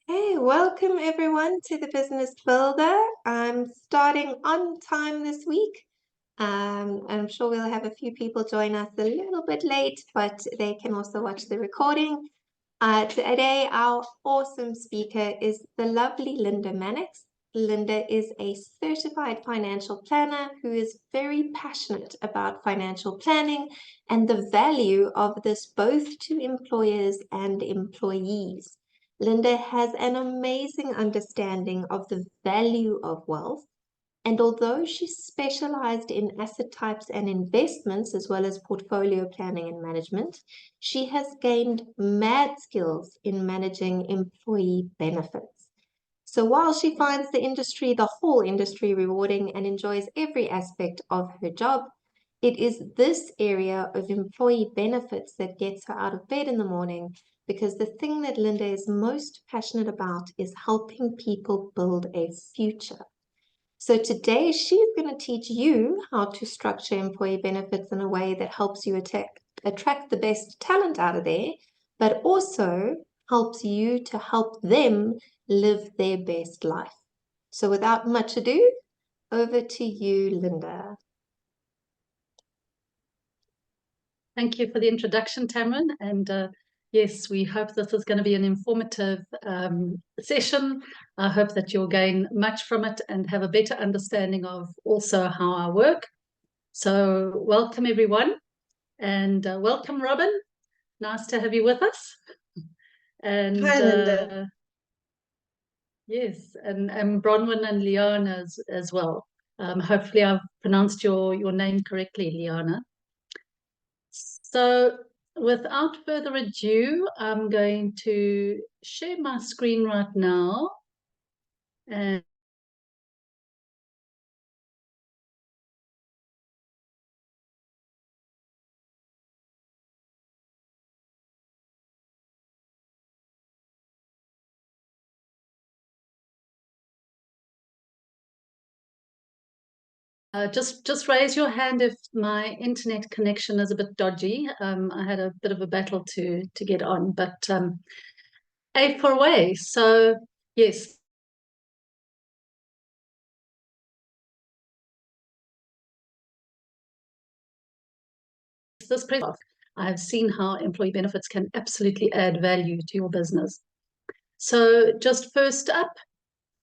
Hey, welcome everyone to the Business Builder. I'm starting on time this week. I'm sure we'll have a few people join us a little bit late, but they can also watch the recording. Today, our awesome speaker is the lovely Linda Mannix. Linda is a certified financial planner who is very passionate about financial planning and the value of this both to employers and employees. Linda has an amazing understanding of the value of wealth, and although she's specialized in asset types and investments, as well as portfolio planning and management, she has gained mad skills in managing employee benefits. So while she finds the whole industry rewarding and enjoys every aspect of her job, it is this area of employee benefits that gets her out of bed in the morning, because the thing that Linda is most passionate about is helping people build a future. So today she's going to teach you how to structure employee benefits in a way that helps you attract the best talent out of there, but also helps you to help them live their best life. So without much ado, over to you, Linda. Thank you for the introduction, Tamron. And yes, we hope this is going to be an informative session. I hope that you'll gain much from it and have a better understanding of also how I work. So welcome, everyone. And welcome, Robin. Nice to have you with us. And hi, Linda. Yes, and Bronwyn and Liana as well. Hopefully I've pronounced your name correctly, Liana. So without further ado, I'm going to share my screen right now. And just raise your hand if my internet connection is a bit dodgy. I had a bit of a battle to get on, but A for away. So yes. This I've seen how employee benefits can absolutely add value to your business. So just first up,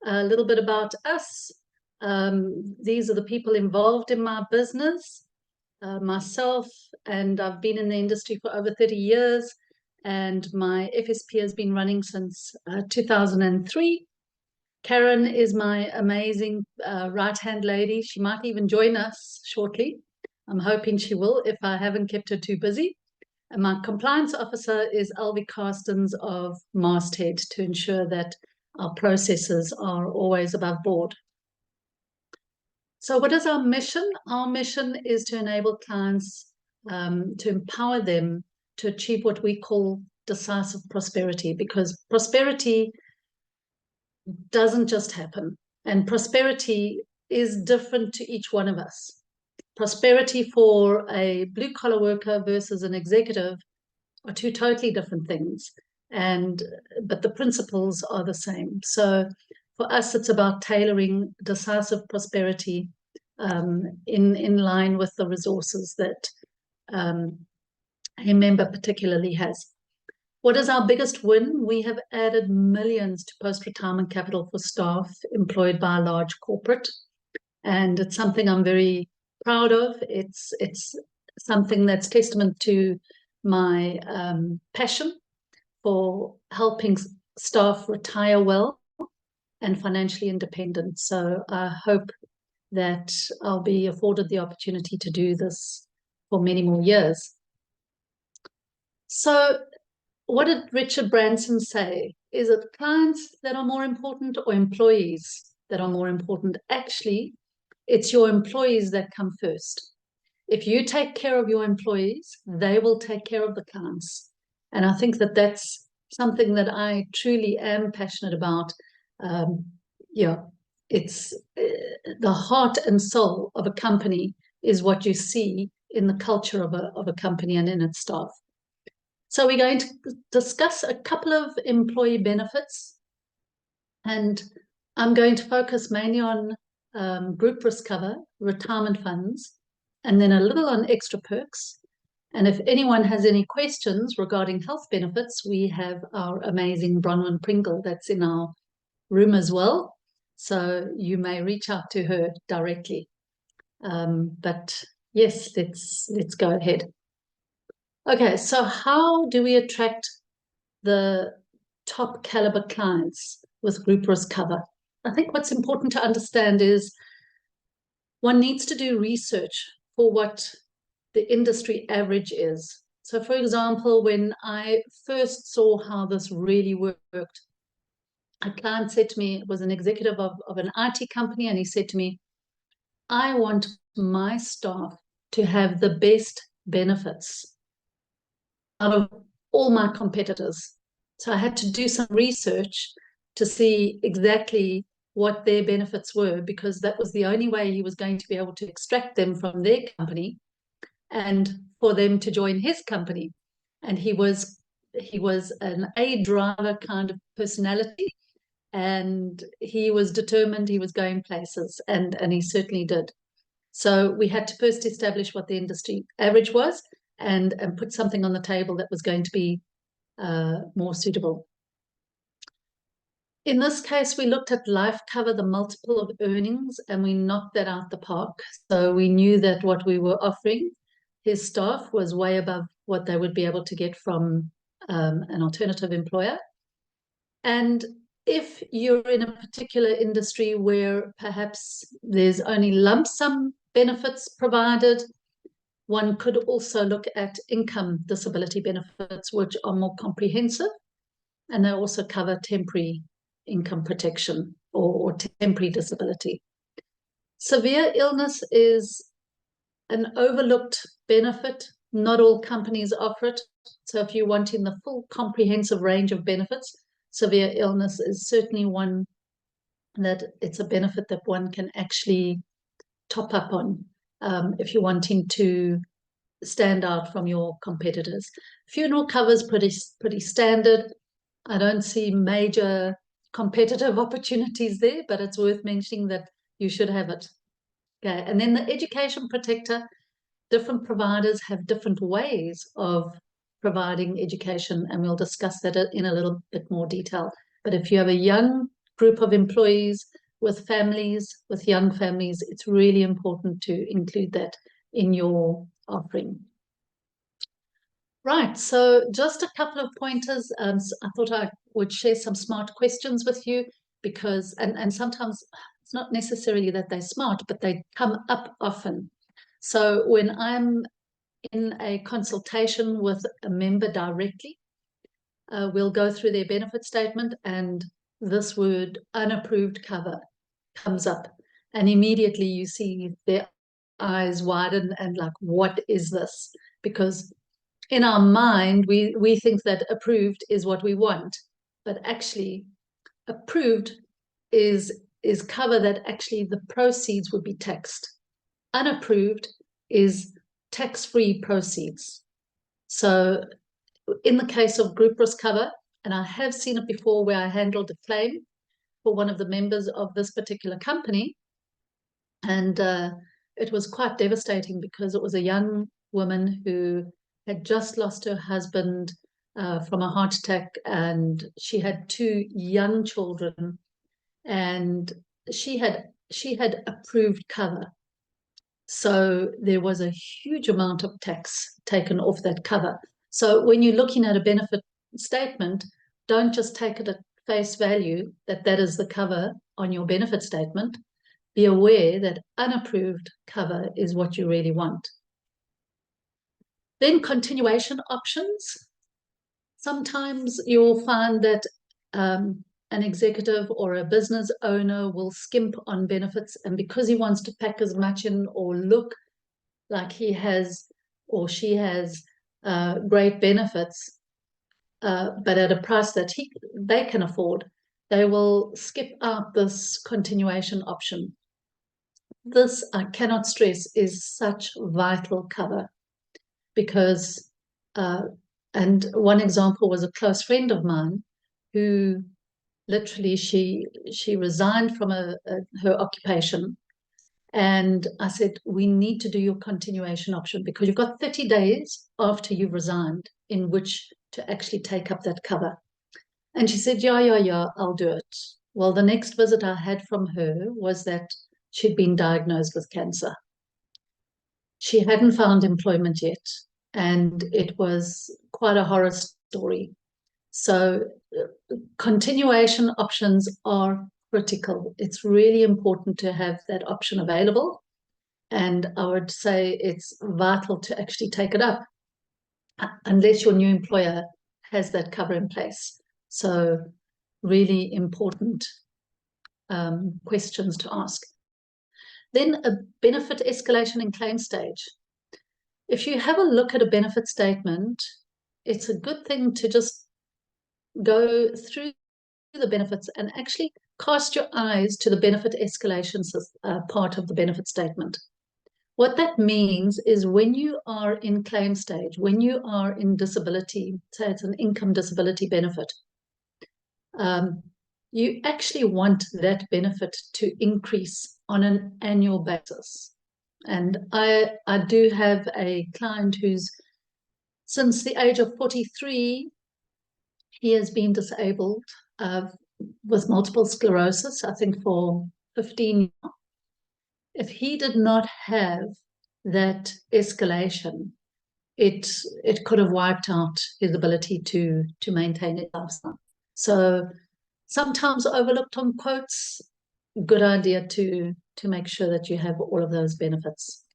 a little bit about us. These are the people involved in my business. Myself, and I've been in the industry for over 30 years, and my FSP has been running since 2003. Karen is my amazing right-hand lady. She might even join us shortly. I'm hoping she will if I haven't kept her too busy. And my compliance officer is Alvi Carstens of Masthead, to ensure that our processes are always above board. So what is our mission? Our mission is to enable clients, to empower them to achieve what we call decisive prosperity, because prosperity doesn't just happen. And prosperity is different to each one of us. Prosperity for a blue-collar worker versus an executive are two totally different things. But the principles are the same. So for us, it's about tailoring decisive prosperity in line with the resources that a member particularly has. What is our biggest win? We have added millions to post-retirement capital for staff employed by a large corporate. And it's something I'm very proud of. It's something that's testament to my passion for helping staff retire well and financially independent. So I hope that I'll be afforded the opportunity to do this for many more years. So what did Richard Branson say? Is it clients that are more important or employees that are more important? Actually, it's your employees that come first. If you take care of your employees, they will take care of the clients. And I think that that's something that I truly am passionate about. It's the heart and soul of a company is what you see in the culture of a company and in its staff. So we're going to discuss a couple of employee benefits And I'm going to focus mainly on group risk cover, retirement funds, and then a little on extra perks. And if anyone has any questions regarding health benefits, we have our amazing Bronwyn Pringle that's in our room as well. So you may reach out to her directly. But yes, let's go ahead. Okay, so how do we attract the top caliber clients with group risk cover? I think what's important to understand is one needs to do research for what the industry average is. So, for example, when I first saw how this really worked, a client said to me, it was an executive of an IT company, and he said to me, I want my staff to have the best benefits out of all my competitors. So I had to do some research to see exactly what their benefits were, because that was the only way he was going to be able to extract them from their company and for them to join his company. And he was an A driver kind of personality, and he was determined, he was going places, and he certainly did. So we had to first establish what the industry average was, and put something on the table that was going to be more suitable. In this case, we looked at life cover, the multiple of earnings, and we knocked that out the park. So we knew that what we were offering his staff was way above what they would be able to get from an alternative employer. And if you're in a particular industry where perhaps there's only lump sum benefits provided, one could also look at income disability benefits, which are more comprehensive, and they also cover temporary income protection or temporary disability. Severe illness is an overlooked benefit. Not all companies offer it. So if you're wanting the full comprehensive range of benefits, severe illness is certainly one that it's a benefit that one can actually top up on if you're wanting to stand out from your competitors. Funeral cover is pretty standard. I don't see major competitive opportunities there, but it's worth mentioning that you should have it. Okay, and then the education protector, different providers have different ways of providing education, and we'll discuss that in a little bit more detail. But if you have a young group of employees with families, with young families, it's really important to include that in your offering. Right, so just a couple of pointers. So I thought I would share some smart questions with you, because, and sometimes it's not necessarily that they're smart, but they come up often. So when I'm in a consultation with a member directly, we'll go through their benefit statement, and this word unapproved cover comes up, and immediately you see their eyes widen and like, what is this? Because in our mind, we think that approved is what we want, but actually approved is cover that actually the proceeds would be taxed. Unapproved is tax-free proceeds. So in the case of group risk cover, and I have seen it before where I handled a claim for one of the members of this particular company, and it was quite devastating because it was a young woman who had just lost her husband from a heart attack, and she had two young children, and she had approved cover. So there was a huge amount of tax taken off that cover. So when you're looking at a benefit statement, don't just take it at face value that that is the cover on your benefit statement. Be aware that unapproved cover is what you really want. Then continuation options. Sometimes you'll find that an executive or a business owner will skimp on benefits, and because he wants to pack as much in or look like he has or she has great benefits, but at a price that they can afford, they will skip out this continuation option. This, I cannot stress, is such vital cover, because and one example was a close friend of mine who literally she resigned from her occupation. And I said, we need to do your continuation option because you've got 30 days after you've resigned in which to actually take up that cover. And she said, yeah, I'll do it. Well, the next visit I had from her was that she'd been diagnosed with cancer. She hadn't found employment yet, and it was quite a horror story. So continuation options are critical. It's really important to have that option available. And I would say it's vital to actually take it up unless your new employer has that cover in place. So really important questions to ask. Then a benefit escalation and claim stage. If you have a look at a benefit statement, it's a good thing to just go through the benefits and actually cast your eyes to the benefit escalation part of the benefit statement. What that means is when you are in claim stage, when you are in disability, say it's an income disability benefit, you actually want that benefit to increase on an annual basis. And I do have a client who's, since the age of 43, he has been disabled with multiple sclerosis, I think for 15 years. If he did not have that escalation, it could have wiped out his ability to maintain his lifestyle. So sometimes overlooked on quotes, good idea to make sure that you have all of those benefits.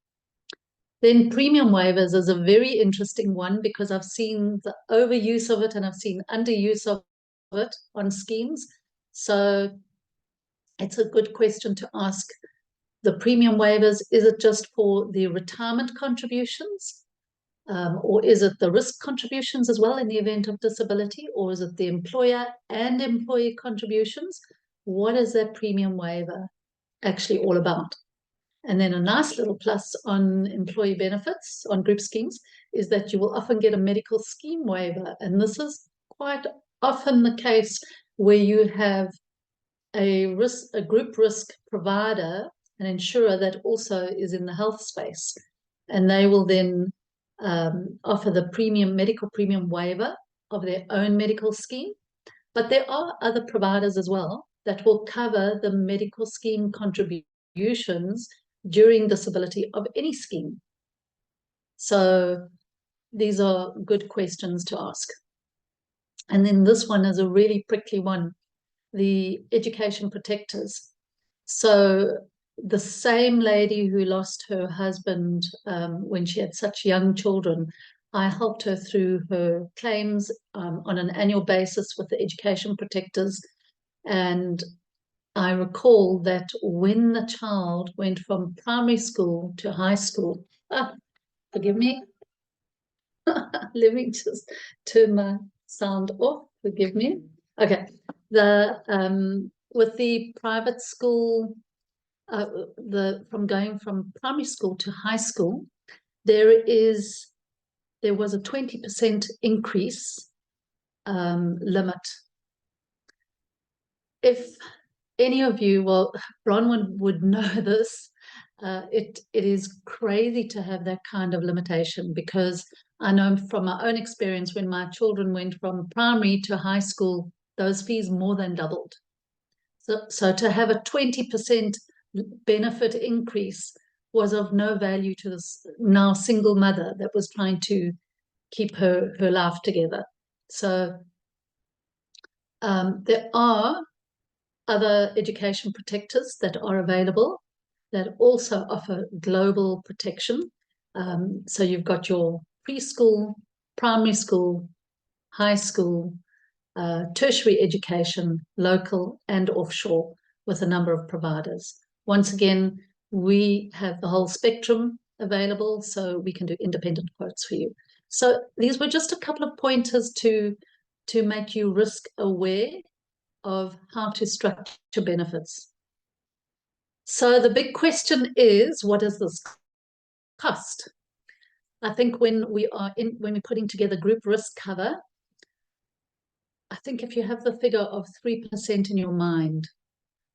Then premium waivers is a very interesting one because I've seen the overuse of it and I've seen underuse of it on schemes. So it's a good question to ask. The premium waivers, is it just for the retirement contributions? Or is it the risk contributions as well in the event of disability? Or is it the employer and employee contributions? What is that premium waiver actually all about? And then a nice little plus on employee benefits, on group schemes, is that you will often get a medical scheme waiver. And this is quite often the case where you have a group risk provider, an insurer that also is in the health space. And they will then offer the medical premium waiver of their own medical scheme. But there are other providers as well that will cover the medical scheme contributions during disability of any scheme. So these are good questions to ask. And then this one is a really prickly one, the education protectors. So the same lady who lost her husband when she had such young children, I helped her through her claims on an annual basis with the education protectors. And I recall that when the child went from primary school to high school, forgive me, let me just turn my sound off, forgive me. Okay, with the private school, from going from primary school to high school, there was a 20% increase limit. If any of you, well, Bronwyn would know this, it is crazy to have that kind of limitation because I know from my own experience when my children went from primary to high school, those fees more than doubled. So to have a 20% benefit increase was of no value to this now single mother that was trying to keep her life together. So there are other education protectors that are available that also offer global protection. So you've got your preschool, primary school, high school, tertiary education, local and offshore, with a number of providers. Once again, we have the whole spectrum available, so we can do independent quotes for you. So these were just a couple of pointers to make you risk aware of how to structure benefits. So the big question is, what does this cost? I think when we're putting together group risk cover, I think if you have the figure of 3% in your mind,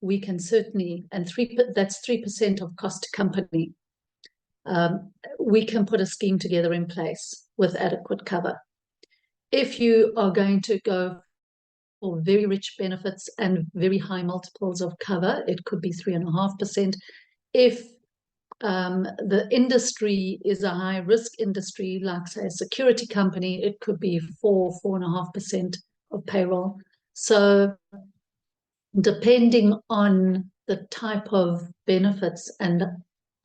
we can certainly, and that's 3% of cost to company. We can put a scheme together in place with adequate cover. If you are going to go for very rich benefits and very high multiples of cover, it could be 3.5%. If the industry is a high risk industry, like say a security company, it could be 4.5% of payroll. So depending on the type of benefits and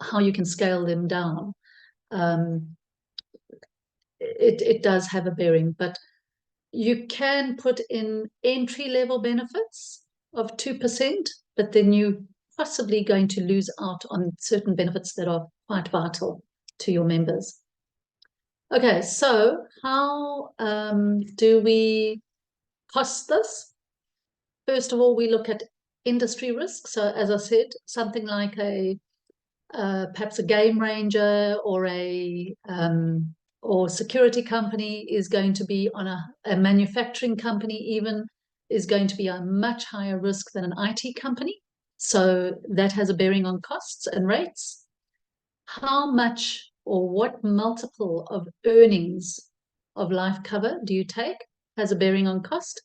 how you can scale them down, it does have a bearing. But you can put in entry level benefits of 2%, but then you possibly going to lose out on certain benefits that are quite vital to your members. Okay, so how do we cost this? First of all, we look at industry risk. So as I said, something like perhaps a game ranger or or security company is going to be on a manufacturing company even is going to be a much higher risk than an IT company. So that has a bearing on costs and rates. How much or what multiple of earnings of life cover do you take has a bearing on cost.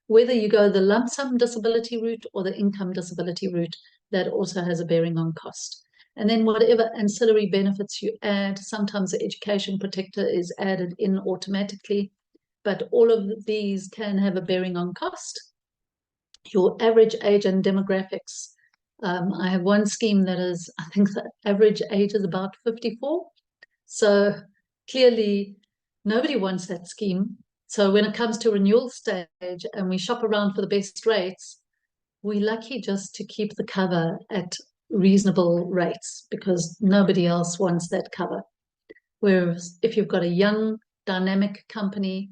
Whether you go the lump sum disability route or the income disability route, that also has a bearing on cost. And then whatever ancillary benefits you add, sometimes the education protector is added in automatically, but all of these can have a bearing on cost. Your average age and demographics. I have one scheme that is, I think the average age is about 54. So clearly nobody wants that scheme. So when it comes to renewal stage and we shop around for the best rates, we're lucky just to keep the cover at reasonable rates because nobody else wants that cover. Whereas if you've got a young, dynamic company,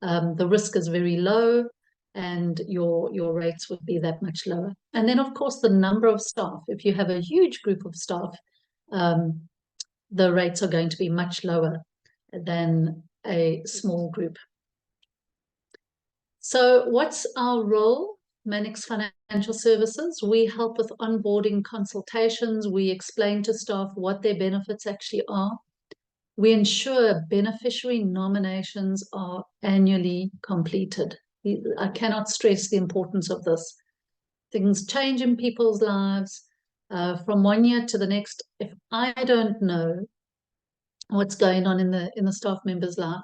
the risk is very low and your rates would be that much lower. And then, of course, the number of staff. If you have a huge group of staff, the rates are going to be much lower than a small group. So what's our role? Mannix Financial Services. We help with onboarding consultations. We explain to staff what their benefits actually are. We ensure beneficiary nominations are annually completed. I cannot stress the importance of this. Things change in people's lives from one year to the next. If I don't know what's going on in the staff member's life,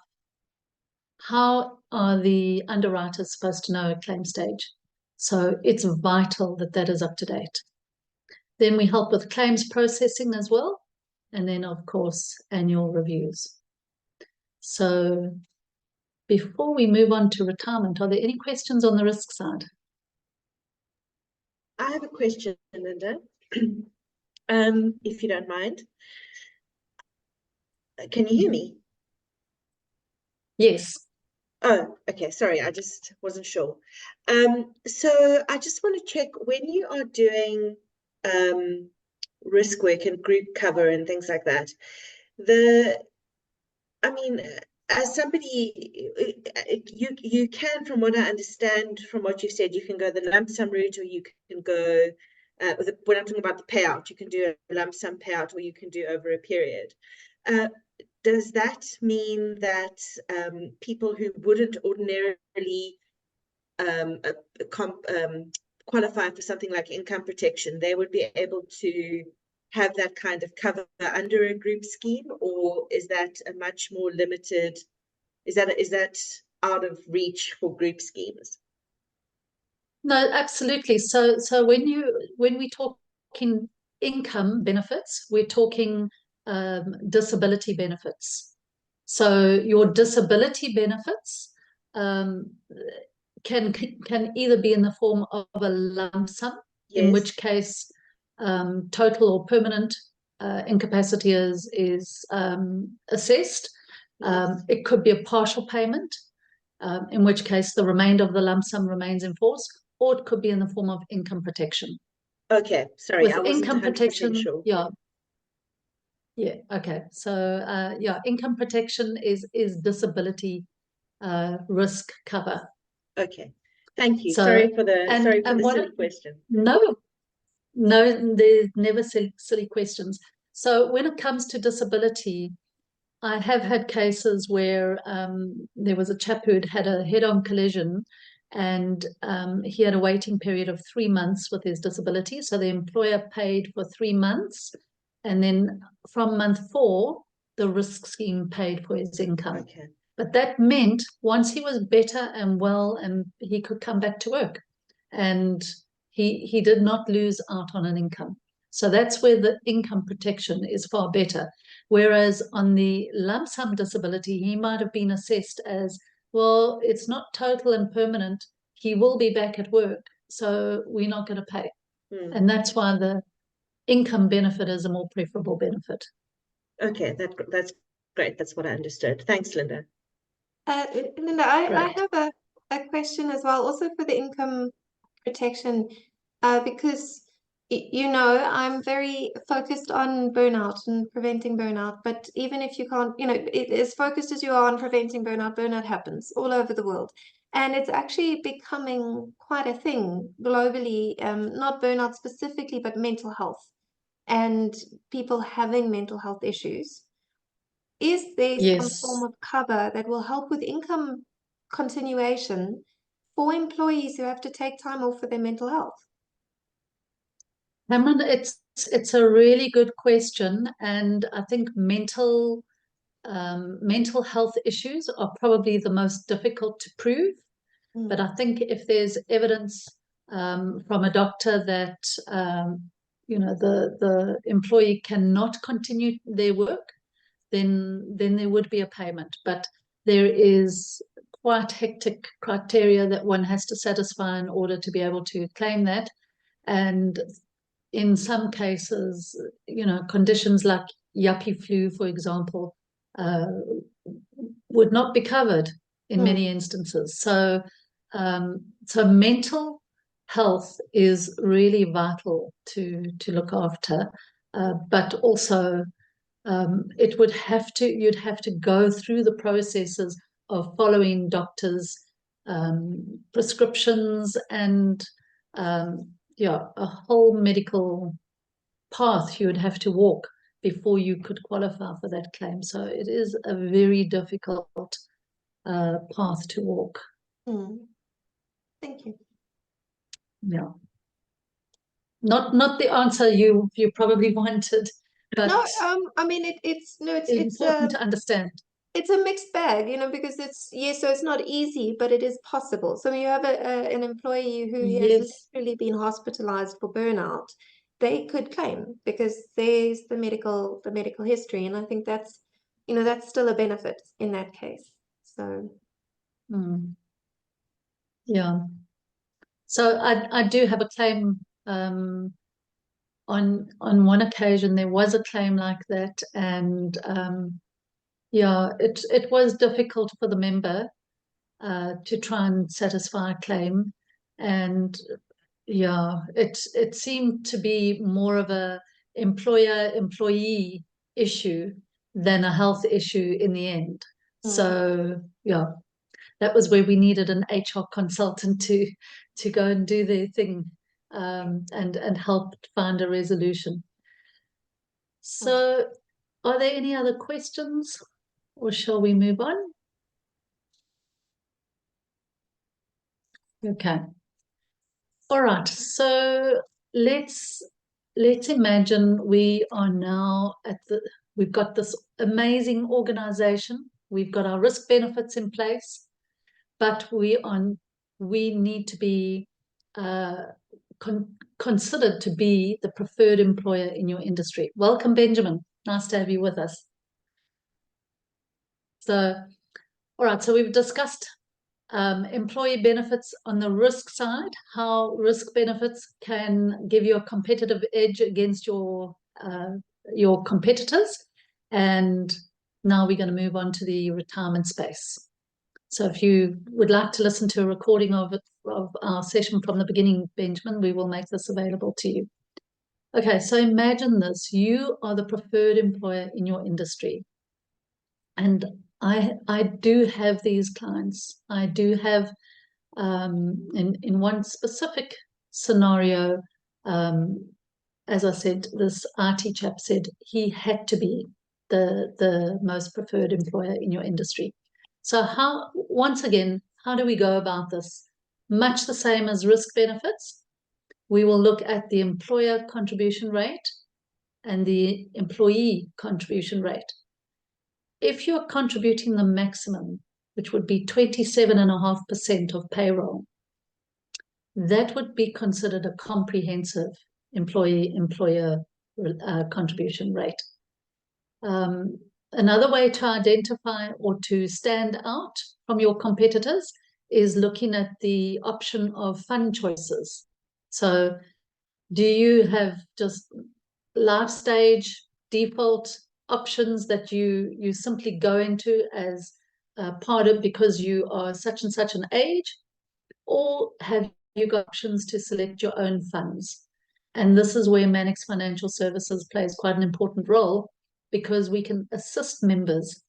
how are the underwriters supposed to know at claim stage? So it's vital that that is up to date. Then we help with claims processing as well. And then, of course, annual reviews. So before we move on to retirement, are there any questions on the risk side? I have a question, Linda, if you don't mind. Can you hear me? Yes. Oh, okay. Sorry, I just wasn't sure. So I just want to check when you are doing risk work and group cover and things like that. I mean, as somebody, you can, from what I understand, from what you said, you can go the lump sum route, or you can go. When I'm talking about the payout, you can do a lump sum payout, or you can do over a period. Does that mean that people who wouldn't ordinarily qualify for something like income protection, they would be able to have that kind of cover under a group scheme, or is that a much more limited? Is that out of reach for group schemes? No, absolutely. So when we talk in income benefits, we're talking disability benefits. So your disability benefits can either be in the form of a lump sum, Yes. in which case total or permanent incapacity is assessed. Yes. It could be a partial payment, in which case the remainder of the lump sum remains in force, or it could be in the form of income protection. Okay, sorry, With I wasn't income 100% protection, sure. Yeah, okay. So income protection is disability risk cover. Okay. Thank you. So, Sorry for the and silly question. no, there's never silly questions. So when it comes to disability, I have had cases where there was a chap who had had a head-on collision, and he had a waiting period of 3 months with his disability. So the employer paid for 3 months, and then from month 4, the risk scheme paid for his income. Okay. But that meant once he was better and well, and he could come back to work, and he did not lose out on an income. So that's where the income protection is far better. Whereas on the lump sum disability, he might have been assessed as, well, it's not total and permanent. He will be back at work, so we're not going to pay. And that's why the income benefit is a more preferable benefit. Okay, that's great. That's what I understood. Thanks, Linda. Linda, I have a question as well, also for the income protection, because I'm very focused on burnout and preventing burnout. But even if you can't, as focused as you are on preventing burnout, burnout happens all over the world. And it's actually becoming quite a thing globally, not burnout specifically, but mental health and people having mental health issues. Is there some form of cover that will help with income continuation for employees who have to take time off for their mental health? Cameron, it's a really good question, and I think mental health issues are probably the most difficult to prove. But I think if there's evidence from a doctor that the employee cannot continue their work, then there would be a payment. But there is quite hectic criteria that one has to satisfy in order to be able to claim that. And in some cases, conditions like yuppie flu, for example, would not be covered in many instances. So mental health is really vital to look after, but also you'd have to go through the processes of following doctors' prescriptions and a whole medical path you would have to walk before you could qualify for that claim. So it is a very difficult path to walk. Thank you. Yeah. Not the answer you probably wanted, but no, I mean it's important to understand. It's a mixed bag, because so it's not easy, but it is possible. So you have an employee who has literally been hospitalized for burnout, they could claim because there's the medical history, and I think that's still a benefit in that case. So yeah. So I do have a claim. On one occasion there was a claim like that, and it was difficult for the member to try and satisfy a claim, and it seemed to be more of a employer-employee issue than a health issue in the end. So that was where we needed an HR consultant to go and do their thing and help find a resolution. So are there any other questions, or shall we move on? Okay. All right. So let's imagine we are now we've got this amazing organization. We've got our risk benefits in place, but we need to be considered to be the preferred employer in your industry. Welcome, Benjamin. Nice to have you with us. So, all right. So we've discussed employee benefits on the risk side, how risk benefits can give you a competitive edge against your competitors. And now we're going to move on to the retirement space. So if you would like to listen to a recording of our session from the beginning, Benjamin, we will make this available to you. Okay, so imagine this. You are the preferred employer in your industry. And I do have these clients. I do have In one specific scenario, as I said, this IT chap said he had to be the most preferred employer in your industry. So once again, how do we go about this? Much the same as risk benefits. We will look at the employer contribution rate and the employee contribution rate. If you're contributing the maximum, which would be 27.5% of payroll, that would be considered a comprehensive employer contribution rate. Another way to identify or to stand out from your competitors is looking at the option of fund choices. So do you have just life stage default options that you simply go into as part of because you are such and such an age, or have you got options to select your own funds? And this is where Mannix Financial Services plays quite an important role, because we can assist members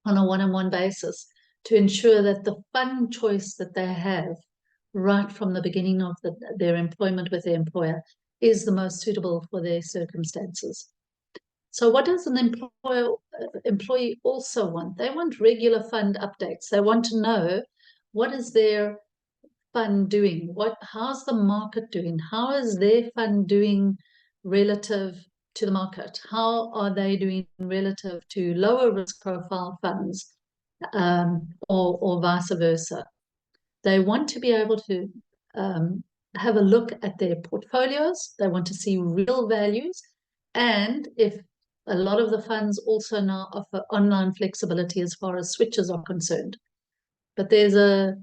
on a one-on-one basis to ensure that the fund choice that they have right from the beginning of their employment with their employer is the most suitable for their circumstances. So what does an employee also want? They want regular fund updates. They want to know, what is their fund doing? How's the market doing? How is their fund doing relative to the market? How are they doing relative to lower risk profile funds, or vice versa? They want to be able to have a look at their portfolios. They want to see real values. And if a lot of the funds also now offer online flexibility as far as switches are concerned. But there's a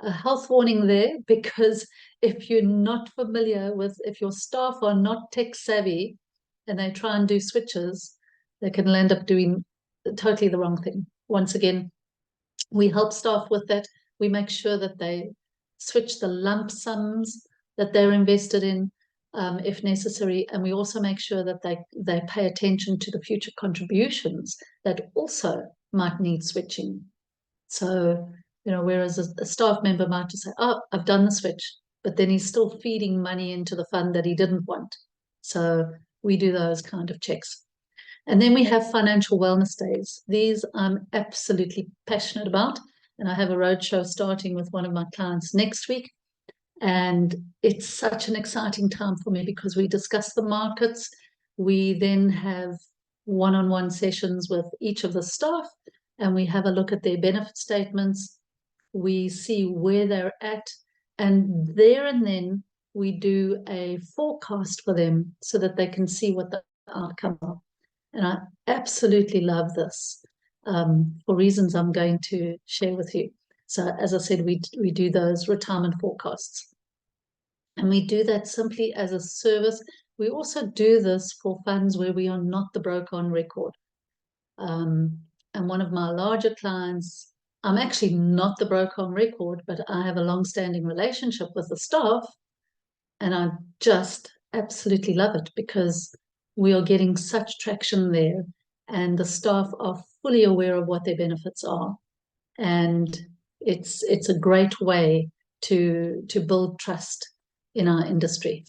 health warning there, because if you're not familiar with, if your staff are not tech savvy and they try and do switches, they can end up doing totally the wrong thing. Once again, we help staff with that. We make sure that they switch the lump sums that they're invested in, if necessary, and we also make sure that they pay attention to the future contributions that also might need switching. So, whereas a staff member might just say, oh, I've done the switch, but then he's still feeding money into the fund that he didn't want. So we do those kind of checks. And then we have financial wellness days. These I'm absolutely passionate about. And I have a roadshow starting with one of my clients next week. And it's such an exciting time for me, because we discuss the markets. We then have one-on-one sessions with each of the staff, and we have a look at their benefit statements. We see where they're at, and there and then we do a forecast for them so that they can see what the outcome are. And I absolutely love this, for reasons I'm going to share with you. So as I said, we do those retirement forecasts. And we do that simply as a service. We also do this for funds where we are not the broker on record. And one of my larger clients, I'm actually not the broker on record, but I have a long-standing relationship with the staff, and I just absolutely love it, because we are getting such traction there, and the staff are fully aware of what their benefits are. And it's a great way to build trust in our industry.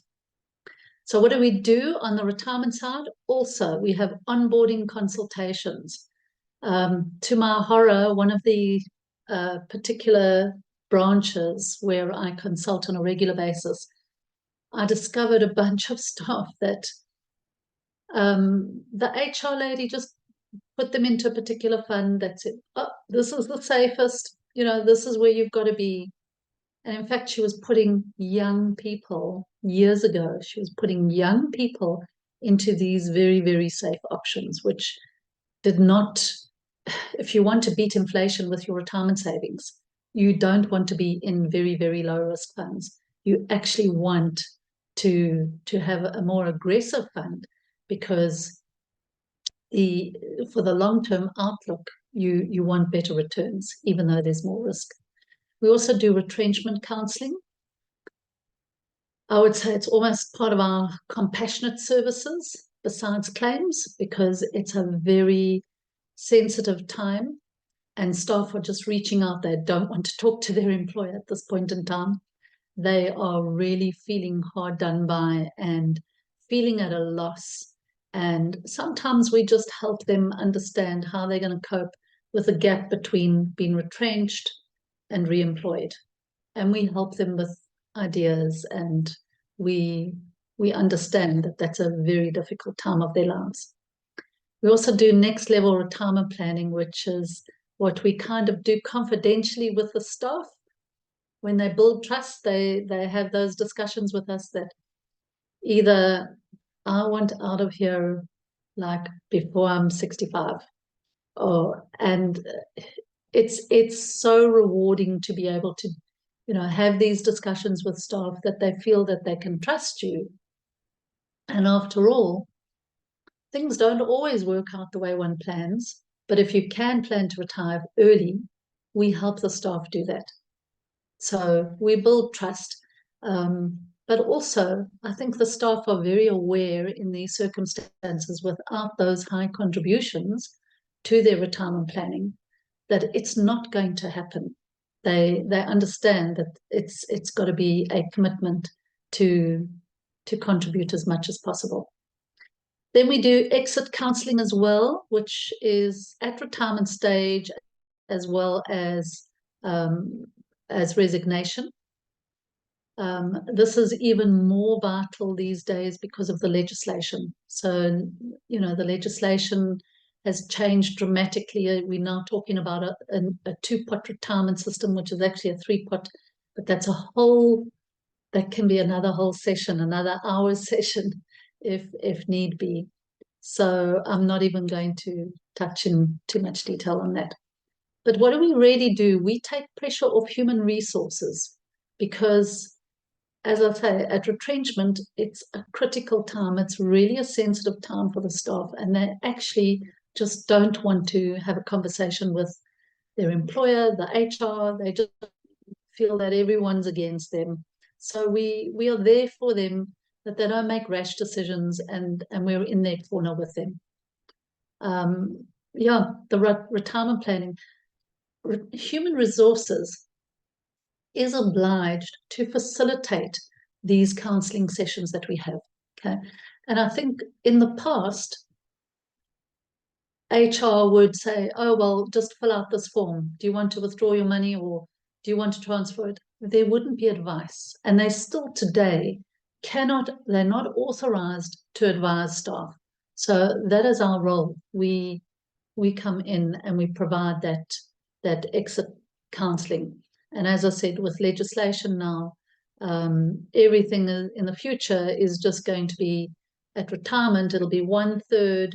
So what do we do on the retirement side? Also, we have onboarding consultations. To my horror, one of the particular branches where I consult on a regular basis, I discovered a bunch of staff that the HR lady just put them into a particular fund that said, oh, this is the safest, this is where you've got to be. And in fact, she was putting young people, years ago, she was putting young people into these very, very safe options, which did not, if you want to beat inflation with your retirement savings, you don't want to be in very, very low risk funds. You actually want to have a more aggressive fund, because for the long-term outlook, you want better returns, even though there's more risk. We also do retrenchment counseling. I would say it's almost part of our compassionate services besides claims, because it's a very sensitive time, and staff are just reaching out. They don't want to talk to their employer at this point in time. They are really feeling hard done by and feeling at a loss. And sometimes we just help them understand how they're going to cope with the gap between being retrenched and re-employed. And we help them with ideas, and we understand that that's a very difficult time of their lives. We also do next level retirement planning, which is what we kind of do confidentially with the staff. When they build trust, they have those discussions with us that either I want out of here like before I'm 65, and it's so rewarding to be able to, have these discussions with staff that they feel that they can trust you. And after all, things don't always work out the way one plans, but if you can plan to retire early, we help the staff do that. So we build trust, but also I think the staff are very aware in these circumstances without those high contributions to their retirement planning that it's not going to happen. They understand that it's got to be a commitment to contribute as much as possible. Then we do exit counseling as well, which is at retirement stage as well as resignation. This is even more vital these days because of the legislation. So, the legislation has changed dramatically. We're now talking about a two-pot retirement system, which is actually a three-pot, but that can be another whole session, another hour session, if need be. So I'm not even going to touch in too much detail on that. But what do we really do? We take pressure off human resources because, as I say, at retrenchment, it's a critical time. It's really a sensitive time for the staff, and they actually just don't want to have a conversation with their employer, the HR. They just feel that everyone's against them. So we are there for them, that they don't make rash decisions, and we're in their corner with them. The retirement planning. Human resources is obliged to facilitate these counseling sessions that we have. Okay. And I think in the past, HR would say, oh, well, just fill out this form. Do you want to withdraw your money, or do you want to transfer it? There wouldn't be advice. And they still today they're not authorized to advise staff. So that is our role. We come in and we provide that exit counseling. And as I said, with legislation now, everything in the future is just going to be at retirement. It'll be 1/3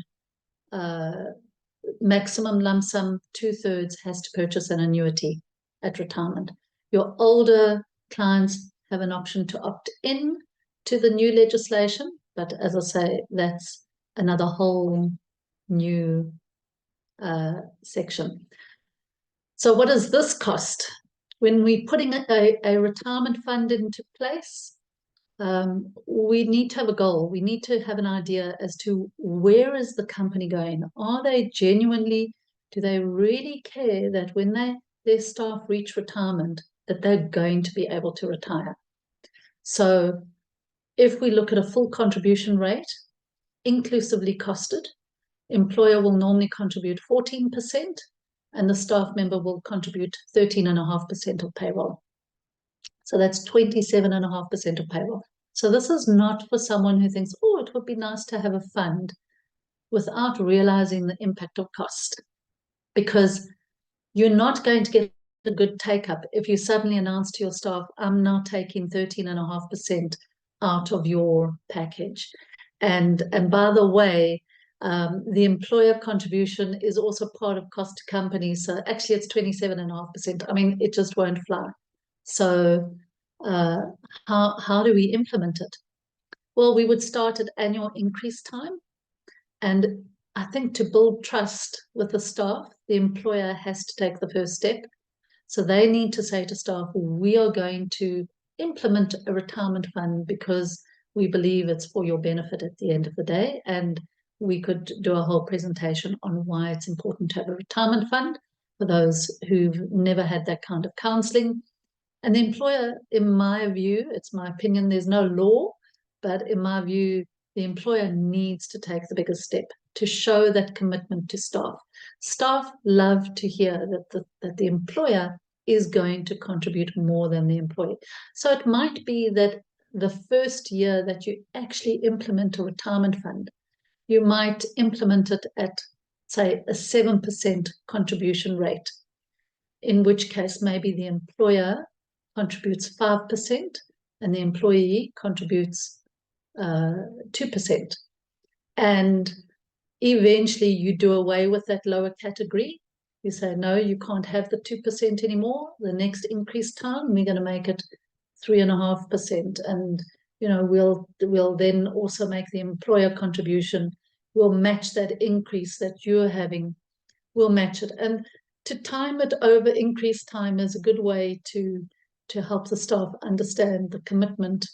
maximum lump sum, 2/3 has to purchase an annuity at retirement. Your older clients have an option to opt in to the new legislation, but as I say, that's another whole new section. So what does this cost? When we're putting a retirement fund into place, we need to have a goal. We need to have an idea as to where is the company going? Do they really care that when their staff reach retirement, that they're going to be able to retire? So if we look at a full contribution rate, inclusively costed, employer will normally contribute 14%, and the staff member will contribute 13.5% of payroll. So that's 27.5% of payroll. So this is not for someone who thinks, oh, it would be nice to have a fund, without realizing the impact of cost. Because you're not going to get a good take-up if you suddenly announce to your staff, I'm now taking 13.5% out of your package. And by the way, the employer contribution is also part of cost to companies. So actually it's 27.5%. I mean, it just won't fly. So how do we implement it? Well, we would start at annual increase time. And I think to build trust with the staff, the employer has to take the first step. So they need to say to staff, we are going to implement a retirement fund because we believe it's for your benefit at the end of the day. And we could do a whole presentation on why it's important to have a retirement fund. for those who've never had that kind of counseling. And the employer, in my view, it's my opinion, there's no law, but in my view, the employer needs to take the biggest step to show that commitment to staff. Staff love to hear that the employer is going to contribute more than the employee. So it might be that the first year that you actually implement a retirement fund, you might implement it at, say, a 7% contribution rate, in which case maybe the employer contributes 5% and the employee contributes 2%. And eventually you do away with that lower category. You say, no, you can't have the 2% anymore. The next increase time, we're going to make it 3.5%. And, we'll then also make the employer contribution. We'll match that increase that you're having. We'll match it. And to time it over increase time is a good way to help the staff understand the commitment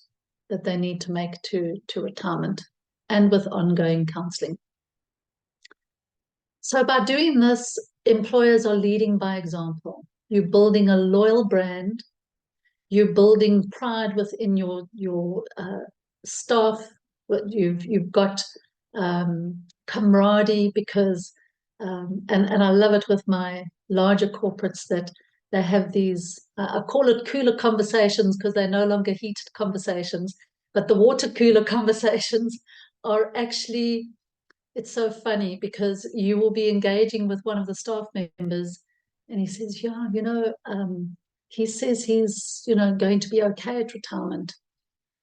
that they need to make to retirement, and with ongoing counseling. So by doing this, employers are leading by example. You're building a loyal brand. You're building pride within your staff. You've got camaraderie, because and I love it with my larger corporates that they have these, I call it cooler conversations, because they're no longer heated conversations, but the water cooler conversations are actually, it's so funny, because you will be engaging with one of the staff members and he says, yeah, he says he's, going to be okay at retirement.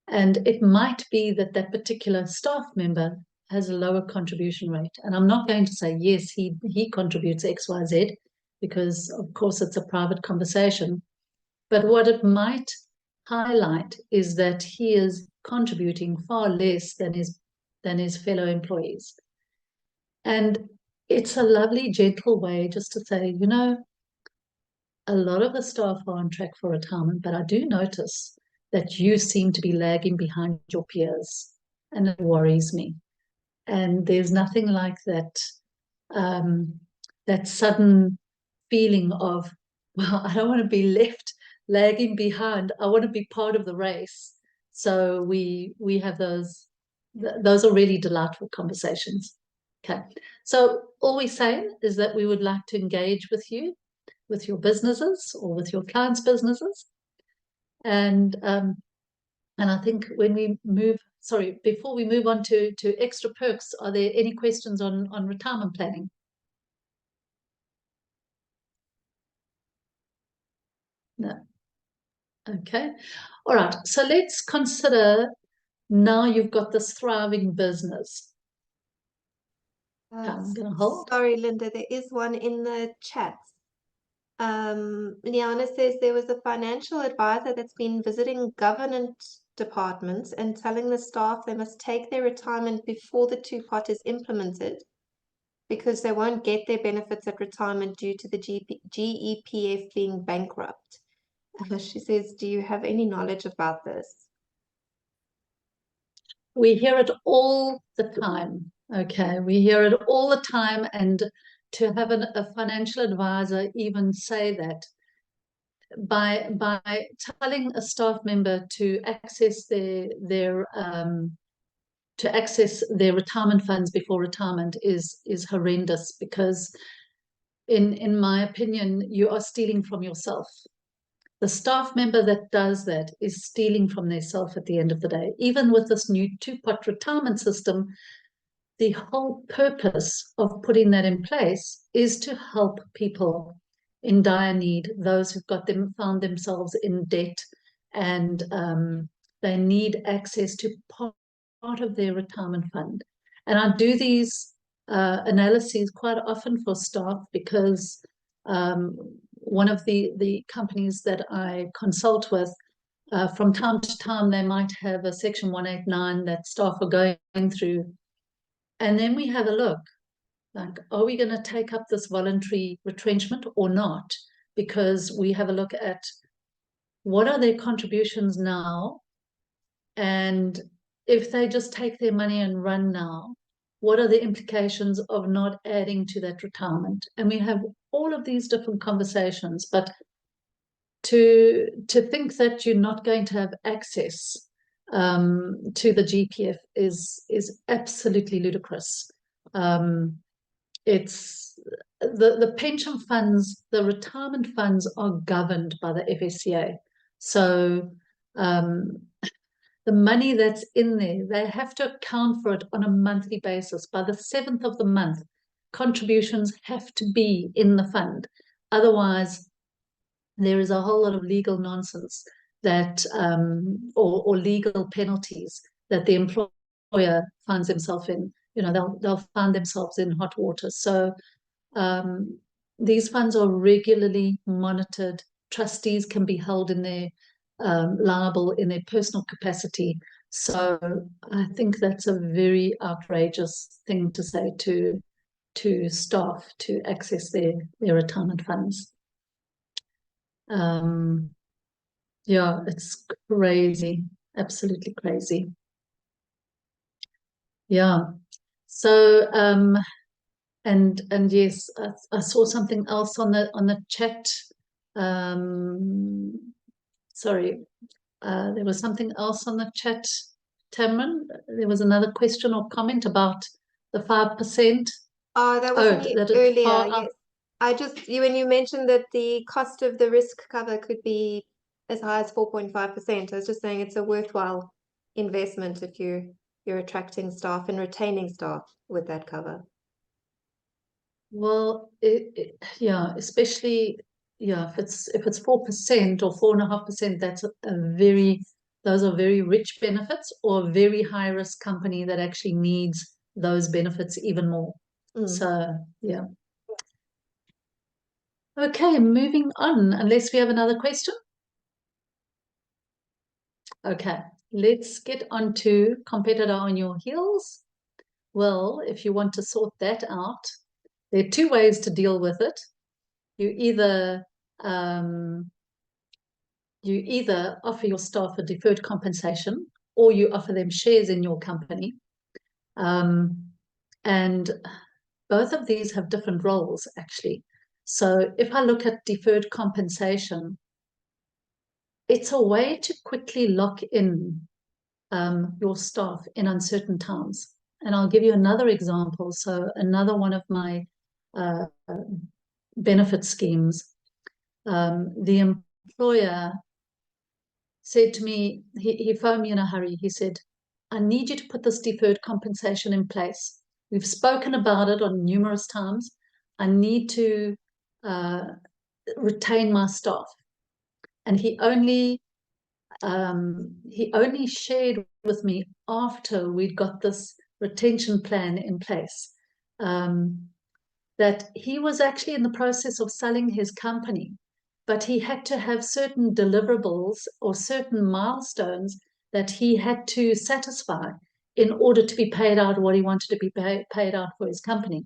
And it might be that that particular staff member has a lower contribution rate. And I'm not going to say, yes, he contributes X, Y, Z, because of course it's a private conversation. But what it might highlight is that he is contributing far less than his fellow employees. And it's a lovely, gentle way just to say, a lot of the staff are on track for retirement, but I do notice that you seem to be lagging behind your peers, and it worries me. And there's nothing like that, that sudden feeling of, well, I don't want to be left lagging behind. I want to be part of the race. So we have those are really delightful conversations. Okay. So all we're saying is that we would like to engage with you, with your businesses or with your clients' businesses. And I think when we before we move on to extra perks, are there any questions on retirement planning? No. Okay. All right. So let's consider, now you've got this thriving business. I'm going to hold. Sorry, Linda, there is one in the chat. Liana says there was a financial advisor that's been visiting government departments and telling the staff they must take their retirement before the two-pot is implemented, because they won't get their benefits at retirement due to the GEPF being bankrupt. She says, do you have any knowledge about this? We hear it all the time. Okay, we hear it all the time, and to have a financial advisor even say that, by telling a staff member to access their retirement funds before retirement is horrendous, because in my opinion, you are stealing from yourself. The staff member that does that is stealing from themselves at the end of the day. Even with this new two-pot retirement system, the whole purpose of putting that in place is to help people in dire need, those who've found themselves in debt, and they need access to part of their retirement fund. And I do these analyses quite often for staff, because one of the companies that I consult with, from time to time, they might have a Section 189 that staff are going through. And then we have a look, like, are we going to take up this voluntary retrenchment or not? Because we have a look at what are their contributions now, and if they just take their money and run now, what are the implications of not adding to that retirement? And we have all of these different conversations, but to think that you're not going to have access to the GPF is absolutely ludicrous. It's the pension funds, the retirement funds are governed by the FSCA. So the money that's in there, they have to account for it on a monthly basis. By the 7th of the month, contributions have to be in the fund. Otherwise, there is a whole lot of legal nonsense that, or legal penalties that the employer finds himself in. You know, they'll find themselves in hot water. So these funds are regularly monitored. Trustees can be held in their liable in their personal capacity. So I think that's a very outrageous thing to say to staff to access their retirement funds. Yeah, it's crazy, absolutely crazy. Yeah. So and yes, I saw something else on the chat. Sorry, there was something else on the chat, Tamron. There was another question or comment about the 5%. That was me that it's earlier, far yes. I just, when you mentioned that the cost of the risk cover could be as high as 4.5%, I was just saying it's a worthwhile investment if you're attracting staff and retaining staff with that cover. Well, yeah, especially if it's 4% or 4.5%, that's those are very rich benefits, or a very high risk company that actually needs those benefits even more. So yeah. Okay, moving on, unless we have another question. Okay, let's get on to competitor on your heels. Well, if you want to sort that out, there are two ways to deal with it. You either offer your staff a deferred compensation, or you offer them shares in your company. And both of these have different roles, actually. So if I look at deferred compensation, it's a way to quickly lock in your staff in uncertain times. And I'll give you another example. So another one of my benefit schemes, the employer said to me, he phoned me in a hurry. He said, I need you to put this deferred compensation in place. We've spoken about it on numerous times. I need to retain my staff. And he only shared with me after we'd got this retention plan in place, that he was actually in the process of selling his company, but he had to have certain deliverables or certain milestones that he had to satisfy in order to be paid out what he wanted to be paid out for his company.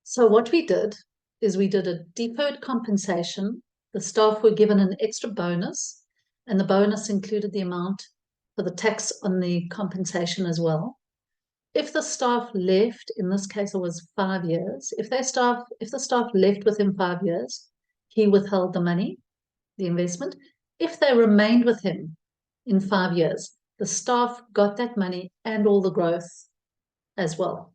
So what we did is we did a deferred compensation. The staff were given an extra bonus, and the bonus included the amount for the tax on the compensation as well. If the staff left, in this case it was 5 years, if the staff left within 5 years, he withheld the money, the investment. If they remained with him in 5 years, the staff got that money and all the growth as well.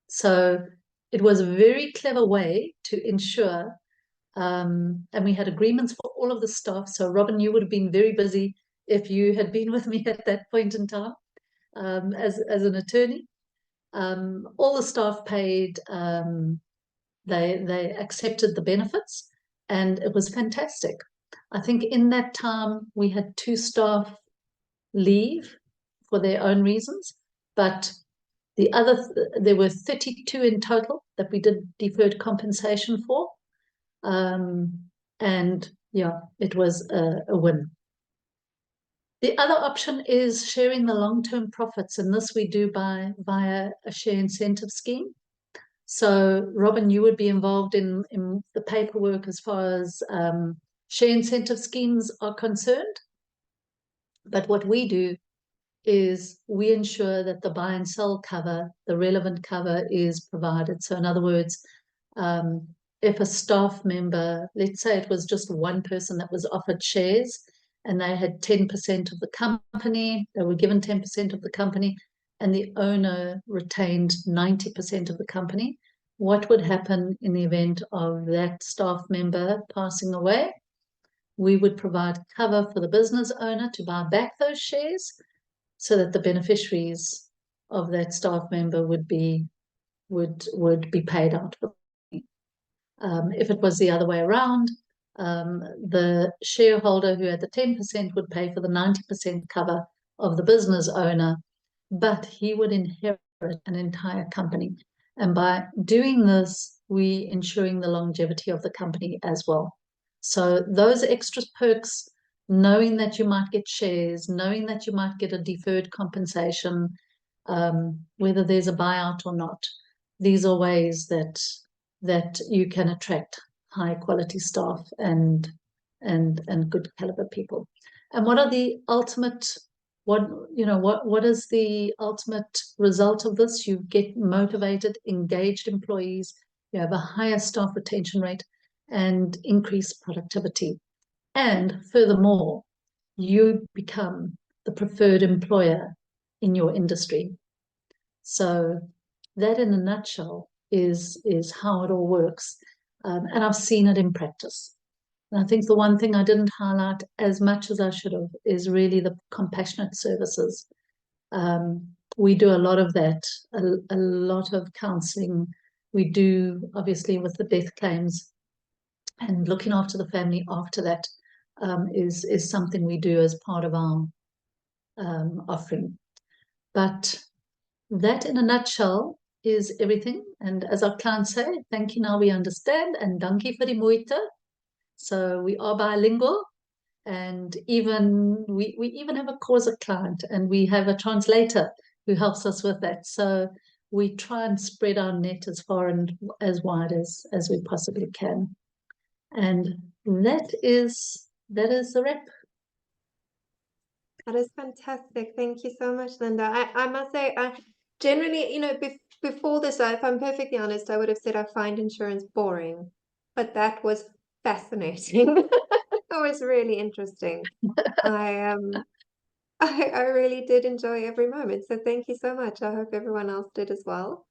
So it was a very clever way to ensure, and we had agreements for all of the staff. So Robin, you would have been very busy if you had been with me at that point in time. As an attorney, all the staff paid, they accepted the benefits, and it was fantastic. I think in that time we had 2 staff leave for their own reasons, but there were 32 in total that we did deferred compensation for, and yeah, it was a win. The other option is sharing the long-term profits, and this we do via a share incentive scheme. So, Robin, you would be involved in the paperwork as far as share incentive schemes are concerned. But what we do is we ensure that the buy and sell cover, the relevant cover, is provided. So, in other words, If a staff member, let's say it was just one person that was offered shares and they had 10% of the company, they were given 10% of the company, and the owner retained 90% of the company, what would happen in the event of that staff member passing away? We would provide cover for the business owner to buy back those shares so that the beneficiaries of that staff member would be paid out. If it was the other way around, the shareholder who had the 10% would pay for the 90% cover of the business owner, but he would inherit an entire company. And by doing this, we ensuring the longevity of the company as well. So those extra perks, knowing that you might get shares, knowing that you might get a deferred compensation, whether there's a buyout or not, these are ways that you can attract high quality staff and good caliber people. And what are the ultimate, what is the ultimate result of this? You get motivated, engaged employees, you have a higher staff retention rate and increased productivity. And furthermore, you become the preferred employer in your industry. So that in a nutshell is how it all works. And I've seen it in practice. And I think the one thing I didn't highlight as much as I should have is really the compassionate services. We do a lot of that, a lot of counselling. We do, obviously, with the death claims and looking after the family after that is something we do as part of our offering. But that in a nutshell is everything. And as our clients say, thank you, now we understand, and dankie vir die moeite. So we are bilingual, and even we even have a causa client, and we have a translator who helps us with that. So we try and spread our net as far and as wide as we possibly can. And that is the wrap. That is fantastic. Thank you so much, Linda. I must say, I generally, before this, if I'm perfectly honest, I would have said I find insurance boring, but that was fascinating. It was really interesting. I really did enjoy every moment. So thank you so much. I hope everyone else did as well.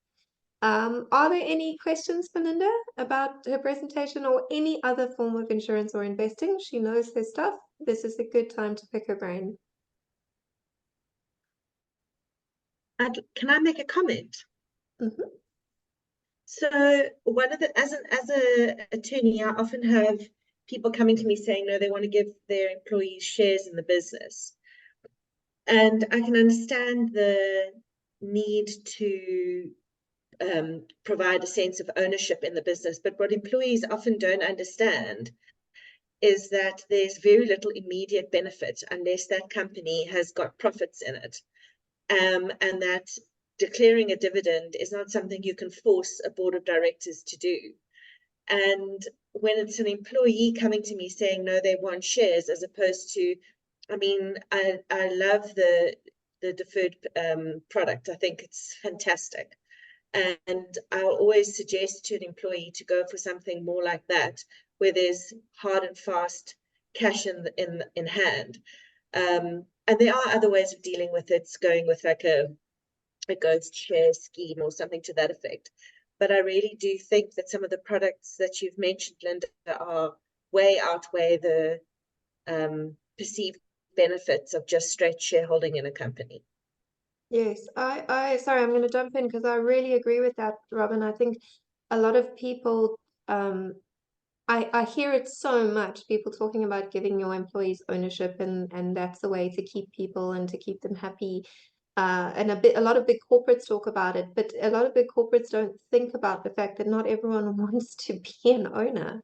Are there any questions for Linda about her presentation or any other form of insurance or investing? She knows her stuff. This is a good time to pick her brain. Can I make a comment? Mm-hmm. So one of the, as an attorney, I often have people coming to me saying, no, they want to give their employees shares in the business. And I can understand the need to provide a sense of ownership in the business. But what employees often don't understand is that there's very little immediate benefit unless that company has got profits in it. And that declaring a dividend is not something you can force a board of directors to do. And when it's an employee coming to me saying, no, they want shares, as opposed to, I mean, I love the deferred product. I think it's fantastic. And I'll always suggest to an employee to go for something more like that, where there's hard and fast cash in hand. And there are other ways of dealing with it, going with like a ghost share scheme or something to that effect. But I really do think that some of the products that you've mentioned, Linda, are outweigh the perceived benefits of just straight shareholding in a company. Yes, sorry, I'm going to jump in because I really agree with that, Robin. I think a lot of people, I hear it so much, people talking about giving your employees ownership, and that's the way to keep people and to keep them happy. And a lot of big corporates talk about it, but a lot of big corporates don't think about the fact that not everyone wants to be an owner.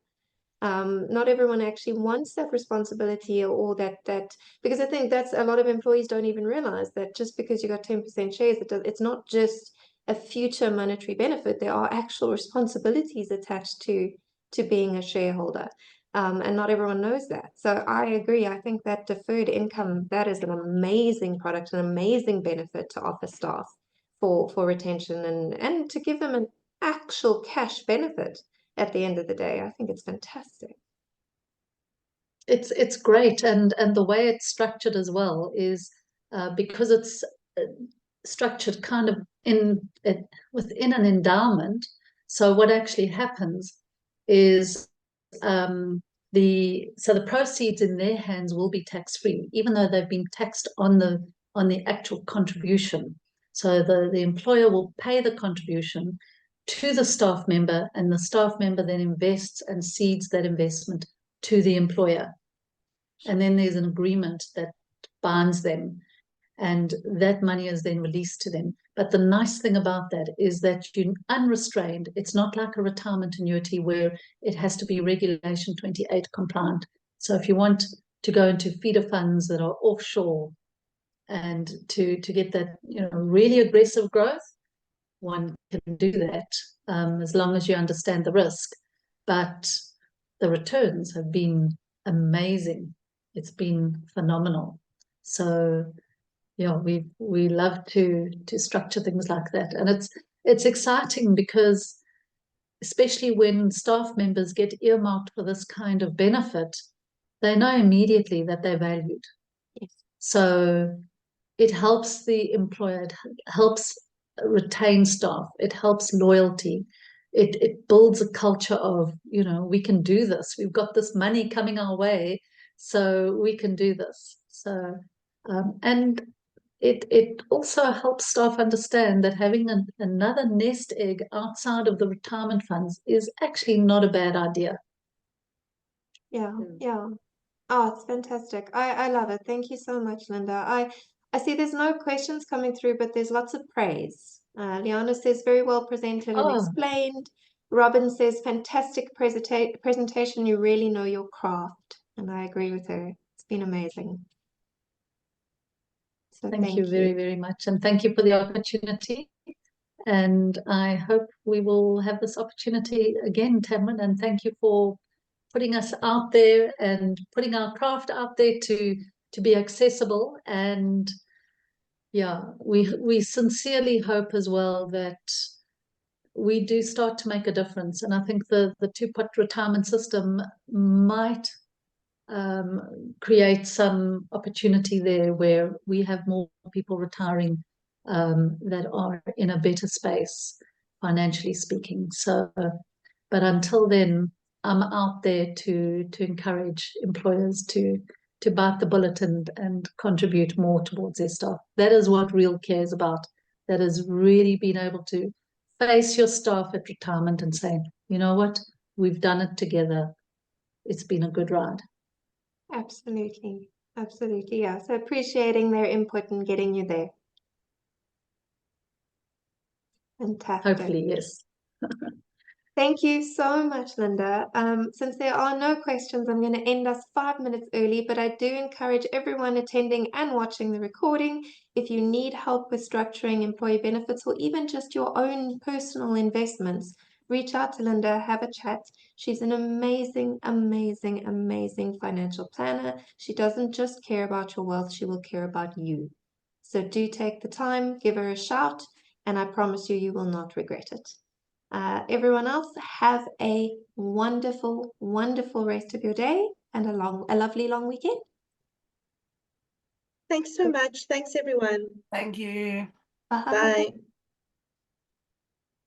Not everyone actually wants that responsibility or that because I think that's a lot of employees don't even realize that just because you got 10% shares, it's not just a future monetary benefit. There are actual responsibilities attached to being a shareholder. And not everyone knows that. So I agree. I think that deferred income, that is an amazing product, an amazing benefit to offer staff for retention and to give them actual cash benefit at the end of the day. I think it's fantastic. It's great, and the way it's structured as well is because it's structured kind of within an endowment. So what actually happens is the proceeds in their hands will be tax free, even though they've been taxed on the actual contribution. So the employer will pay the contribution to the staff member, and the staff member then invests and cedes that investment to the employer. And then there's an agreement that binds them, and that money is then released to them. But the nice thing about that is that you're unrestrained. It's not like a retirement annuity where it has to be Regulation 28 compliant. So if you want to go into feeder funds that are offshore and to get that really aggressive growth, one can do that as long as you understand the risk. But the returns have been amazing. It's been phenomenal. So yeah, we love to structure things like that, and it's exciting because especially when staff members get earmarked for this kind of benefit, they know immediately that they're valued. Yes. So it helps the employer, it helps retain staff, it helps loyalty, it builds a culture of, we can do this, we've got this money coming our way, so we can do this. So and it also helps staff understand that having another nest egg outside of the retirement funds is actually not a bad idea. Yeah. Oh, it's fantastic. I love it. Thank you so much, Linda. I see there's no questions coming through, but there's lots of praise. Liana says very well presented and explained. Robin says fantastic presentation. You really know your craft. And I agree with her. It's been amazing. So thank you very, very much. And thank you for the opportunity. And I hope we will have this opportunity again, Tamron. And thank you for putting us out there and putting our craft out there to be accessible. And yeah, we sincerely hope as well that we do start to make a difference. And I think the two-pot retirement system might create some opportunity there where we have more people retiring that are in a better space, financially speaking. So, but until then, I'm out there to encourage employers to bite the bullet and contribute more towards their staff. That is what real care is about. That is really being able to face your staff at retirement and say, you know what, we've done it together. It's been a good ride. Absolutely. Absolutely. Yeah. So appreciating their input and getting you there. Fantastic. Hopefully, yes. Thank you so much, Linda. Since there are no questions, I'm going to end us 5 minutes early, but I do encourage everyone attending and watching the recording, if you need help with structuring employee benefits or even just your own personal investments, reach out to Linda, have a chat. She's an amazing, amazing, amazing financial planner. She doesn't just care about your wealth, she will care about you. So do take the time, give her a shout, and I promise you, you will not regret it. Everyone else, have a wonderful, wonderful rest of your day and a lovely long weekend. Thanks so much. Thanks, everyone. Thank you. Bye. Bye.